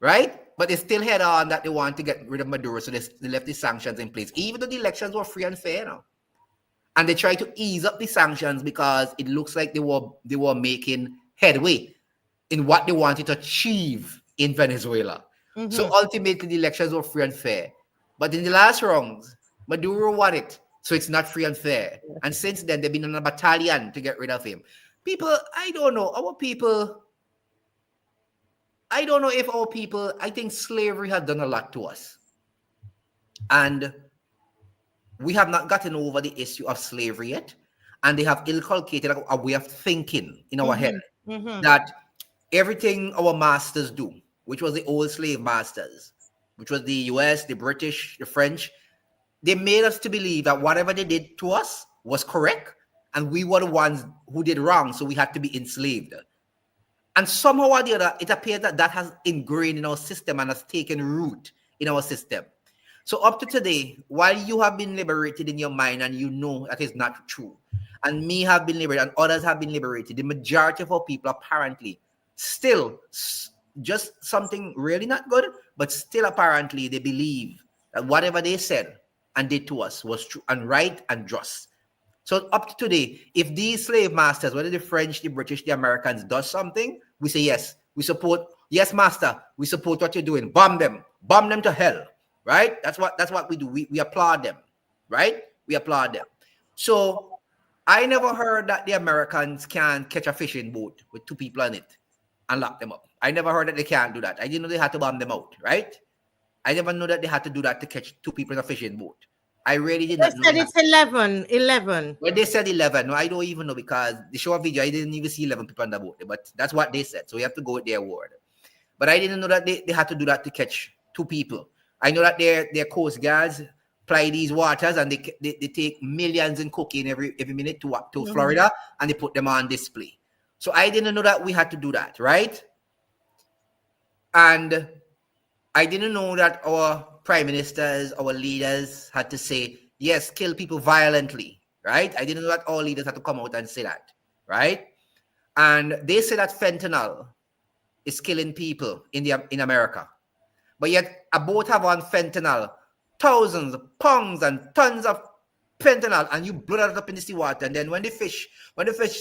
right? But they still had on that they want to get rid of Maduro, so they left the sanctions in place, even though the elections were free and fair now. And they tried to ease up the sanctions because it looks like they were making headway in what they wanted to achieve in Venezuela. So ultimately, the elections were free and fair. But in the last rounds, Maduro won it. So it's not free and fair. And since then, they've been on a battalion to get rid of him. People, I don't know. I don't know if our people, I think slavery has done a lot to us. And we have not gotten over the issue of slavery yet. And they have inculcated a way of thinking in our head that everything our masters do, which was the old slave masters, which was the US, the British, the French, they made us to believe that whatever they did to us was correct, and we were the ones who did wrong, so we had to be enslaved. And somehow or the other, it appears that has ingrained in our system and has taken root in our system. So up to today, while you have been liberated in your mind and you know that is not true, and me have been liberated and others have been liberated, the majority of our people apparently still just something really not good, but still apparently they believe that whatever they said and did to us was true and right and just. So up to today, if these slave masters, whether the French, the British, the Americans, does something, we say yes, we support. Yes, master, we support what you're doing. Bomb them to hell, right? That's what we do. We applaud them, right? We applaud them. So I never heard that the Americans can catch a fishing boat with 2 people on it and lock them up. I never heard that they can't do that. I didn't know they had to bomb them out, right? I never knew that they had to do that to catch 2 people in a fishing boat. I really did not know. They said it's 11. Well, they said 11. No, I don't even know because the show video, I didn't even see 11 people on the boat. But that's what they said. So we have to go with their word. But I didn't know that they had to do that to catch 2 people. I know that their coast guards ply these waters and they take millions in cocaine every minute to Florida and they put them on display. So I didn't know that we had to do that, right? And I didn't know that our prime ministers, our leaders had to say, yes, kill people violently, right? I didn't know that all leaders had to come out and say that, right? And they say that fentanyl is killing people in America. But yet a boat have on fentanyl, thousands of pounds and tons of fentanyl, and you blow that up in the seawater. And then when the fish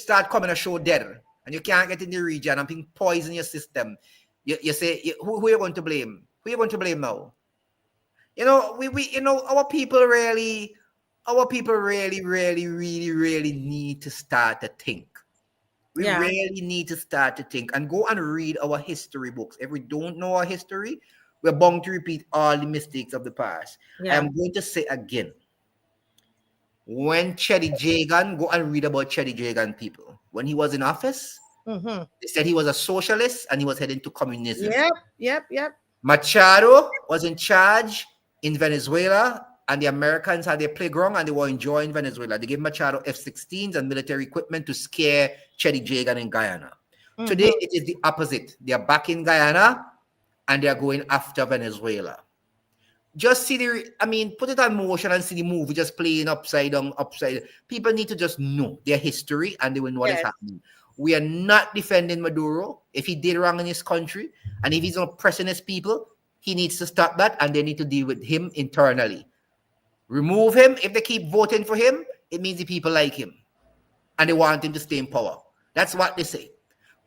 start coming ashore dead, and you can't get in the region and being poison your system, You say, who are you going to blame? Who are you going to blame now? You know, our people really, really need to start to think. We really need to start to think and go and read our history books. If we don't know our history, we're bound to repeat all the mistakes of the past. I'm going to say again, when Cheddy Jagan, go and read about Cheddy Jagan people. When he was in office, they said he was a socialist and he was heading to communism. Yep. Machado was in charge in Venezuela, and the Americans had their playground and they were enjoying Venezuela. They gave Machado F-16s and military equipment to scare Cheddy Jagan in Guyana. Today, it is the opposite. They are back in Guyana and they are going after Venezuela. Just see put it on motion and see the movie just playing upside down. People need to just know their history and they will know what is happening. We are not defending Maduro. If he did wrong in his country and if he's oppressing his people, he needs to stop that and they need to deal with him internally. Remove him. If they keep voting for him, it means the people like him and they want him to stay in power. That's what they say.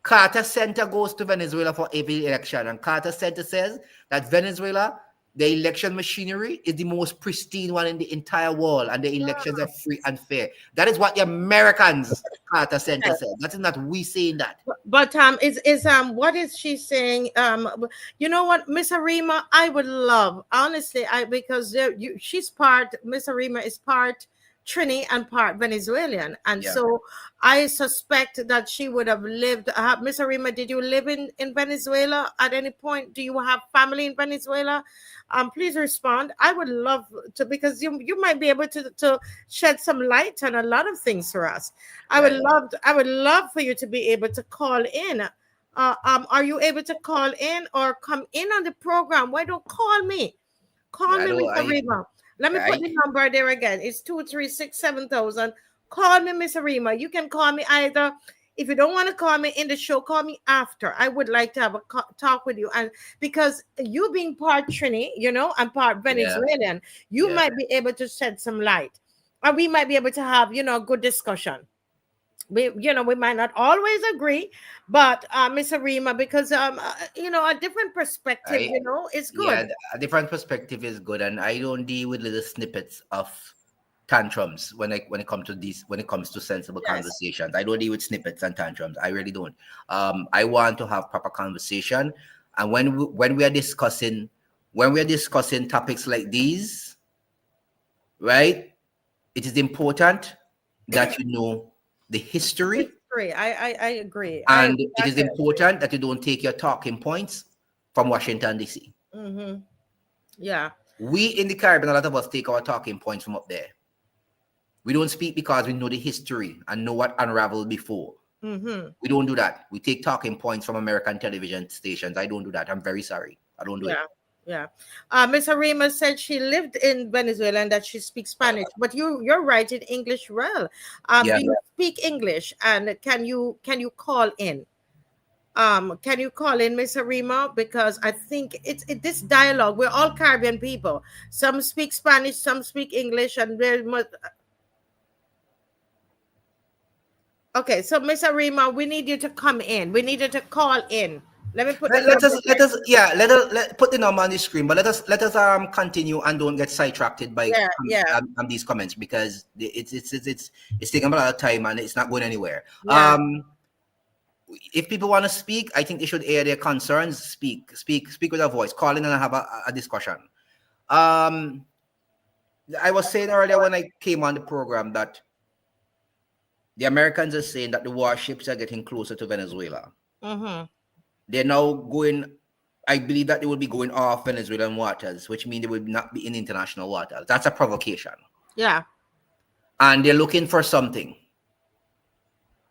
Carter Center goes to Venezuela for every election, and Carter Center says that Venezuela, the election machinery is the most pristine one in the entire world, and the elections are free and fair. That is what the Americans, Carter Center said. That is not we saying that. But what is she saying? You know what, Miss Arima, I would love, honestly, because she's part, Miss Arima is part Trini and part Venezuelan, and so I suspect that she would have lived. Miss Arima, did you live in Venezuela at any point? Do you have family in Venezuela? Please respond. I would love to, because you might be able to shed some light on a lot of things for us. I would love for you to be able to call in. Are you able to call in or come in on the program? Why don't call me? Call me, Miss Arima. Let me put the number there again. It's 236-7000. Call me, Miss Arima. You can call me either. If you don't want to call me in the show, call me after. I would like to have a talk with you. And because you being part Trini, and part Venezuelan, you might be able to shed some light. And we might be able to have, a good discussion. We might not always agree, but Miss Arima, because a different perspective, is good. Yeah, a different perspective is good, and I don't deal with little snippets of tantrums when it comes to sensible conversations. I don't deal with snippets and tantrums. I really don't. I want to have proper conversation, and when we are discussing topics like these, right? It is important that you know the history. I agree. And it is important that you don't take your talking points from Washington, D.C. Yeah. We in the Caribbean, a lot of us take our talking points from up there. We don't speak because we know the history and know what unraveled before. We don't do that. We take talking points from American television stations. I don't do that. I'm very sorry. I don't do it. Yeah. Miss Arima said she lived in Venezuela and that she speaks Spanish, but you're writing English well. Do you speak English? And can you call in? Can you call in, Miss Arima? Because I think it's this dialogue. We're all Caribbean people. Some speak Spanish, some speak English, and very much. Okay, so Miss Arima, we need you to come in. We need you to call in. Let me put. Let us put the number on the screen, but let us continue and don't get sidetracked by these comments, because it's taking a lot of time and it's not going anywhere. If people want to speak, I think they should air their concerns. Speak with a voice. Call in and have a discussion. I was saying earlier when I came on the program that the Americans are saying that the warships are getting closer to Venezuela. They're now going, I believe that they will be going off Venezuelan waters, which means they will not be in international waters. That's a provocation. Yeah. And they're looking for something.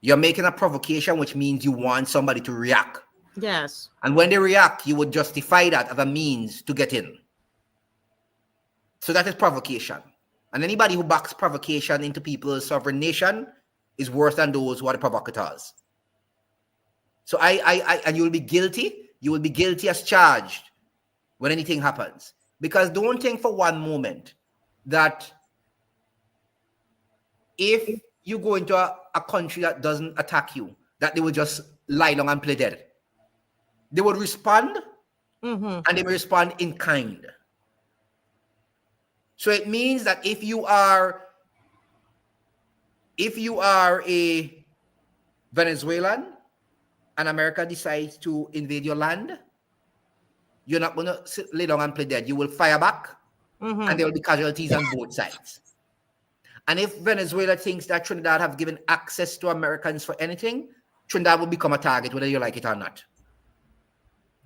You're making a provocation, which means you want somebody to react. Yes. And when they react, you would justify that as a means to get in. So that is provocation. And anybody who backs provocation into people's sovereign nation is worse than those who are the provocateurs. So and you will be guilty. You will be guilty as charged when anything happens. Because don't think for one moment that if you go into a country that doesn't attack you, that they will just lie down and play dead. they would respond, Mm-hmm. and they will respond in kind. So it means that if you are a Venezuelan and America decides to invade your land, you're not going to lay down and play dead. You will fire back, and there will be casualties on both sides. And if Venezuela thinks that Trinidad have given access to Americans for anything, Trinidad will become a target, whether you like it or not.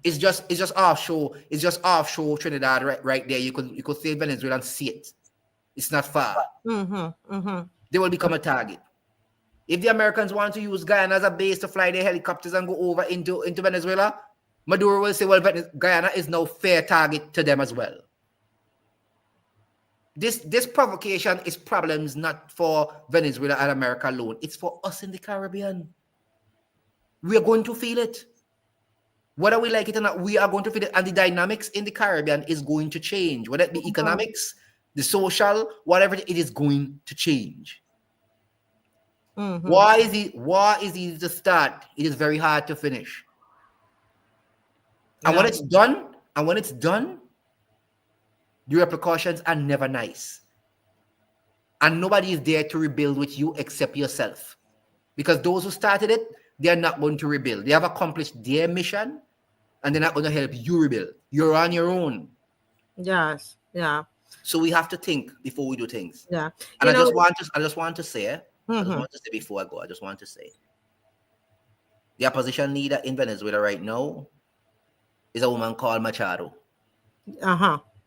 It's just offshore. It's just offshore Trinidad right there. You could say Venezuela and see it. It's not far. They will become a target. If the Americans want to use Guyana as a base to fly their helicopters and go over into Venezuela, Maduro will say, well, Guyana is now fair target to them as well. This provocation is problems not for Venezuela and America alone. It's for us in the Caribbean. We are going to feel it. Whether we like it or not, we are going to feel it. And the dynamics in the Caribbean is going to change. Whether it be economics, the social, whatever, it is going to change. War is easy to start. It is very hard to finish. And when it's done, the repercussions are never nice. And nobody is there to rebuild with you except yourself. Because those who started it, they are not going to rebuild. They have accomplished their mission, and they're not going to help you rebuild. You're on your own. Yes. Yeah. So we have to think before we do things. Yeah. And I just want to say before I go, I just want to say, the opposition leader in Venezuela right now is a woman called Machado.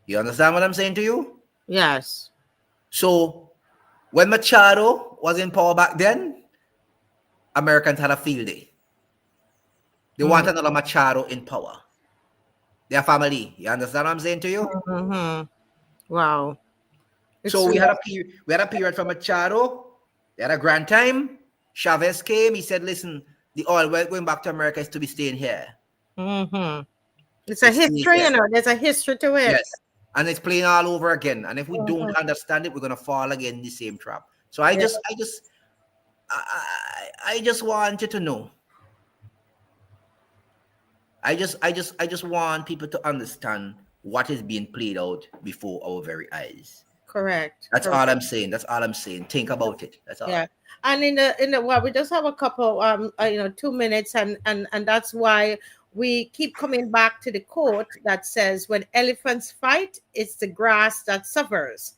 You understand what I'm saying to you? Yes. So when Machado was in power back then, Americans had a field day. They want another Machado in power. Their family. You understand what I'm saying to you? Wow. So we had a period from Machado. They had a grand time. Chavez came. He said, listen, the oil we're going back to America is to be staying here. It's a history, there's a history to it. Yes. And it's playing all over again. And if we don't understand it, we're gonna fall again in the same trap. So I just want you to know. I just want people to understand what is being played out before our very eyes. Correct. That's all I'm saying. Think about it. That's all. Yeah. And in the well, we just have a couple 2 minutes, and that's why we keep coming back to the quote that says, when elephants fight, it's the grass that suffers.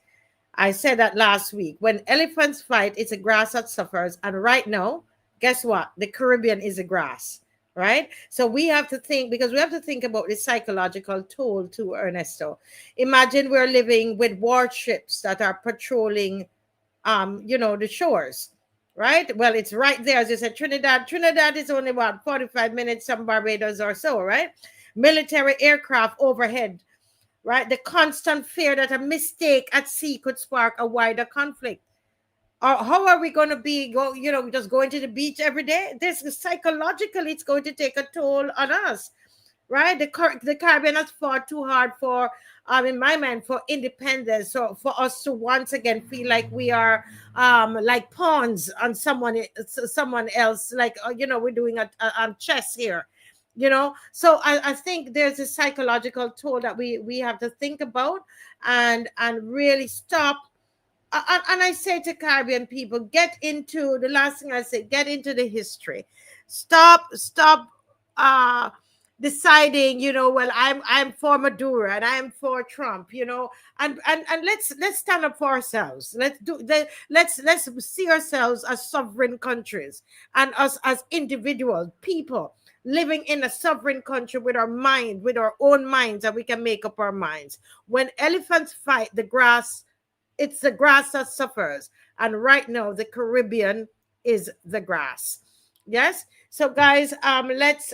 I said that last week. When elephants fight, it's the grass that suffers. And right now, guess what? The Caribbean is the grass, right? So we have to think, because we have to think about the psychological toll too, Ernesto. Imagine we're living with warships that are patrolling, the shores, right? Well, it's right there. As you said, Trinidad is only about 45 minutes from Barbados or so, right? Military aircraft overhead, right? The constant fear that a mistake at sea could spark a wider conflict. Or how are we going to be just going to the beach every day? This psychologically, it's going to take a toll on us, right? The Caribbean has fought too hard for, in my mind, for independence. So for us to once again feel like we are like pawns on someone else, like we're doing a chess here. So I think there's a psychological toll that we have to think about and really stop. And I say to Caribbean people, get into the last thing I say, get into the history. Stop deciding, well, I'm for Maduro and I'm for Trump, and let's stand up for ourselves. Let's see ourselves as sovereign countries and us as individual people living in a sovereign country with our own minds, and we can make up our minds. When elephants fight, it's the grass that suffers. And right now, the Caribbean is the grass. Yes. So guys, let's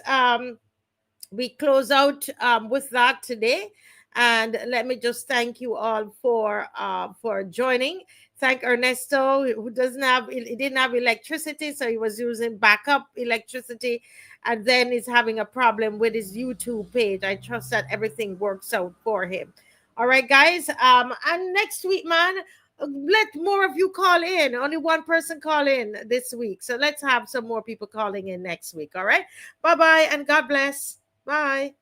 we close out with that today. And let me just thank you all for joining. Thank Ernesto, who he didn't have electricity, so he was using backup electricity, and then he's having a problem with his YouTube page. I trust that everything works out for him. All right, guys. And next week, man, let more of you call in. Only one person call in this week. So let's have some more people calling in next week. All right. Bye-bye and God bless. Bye.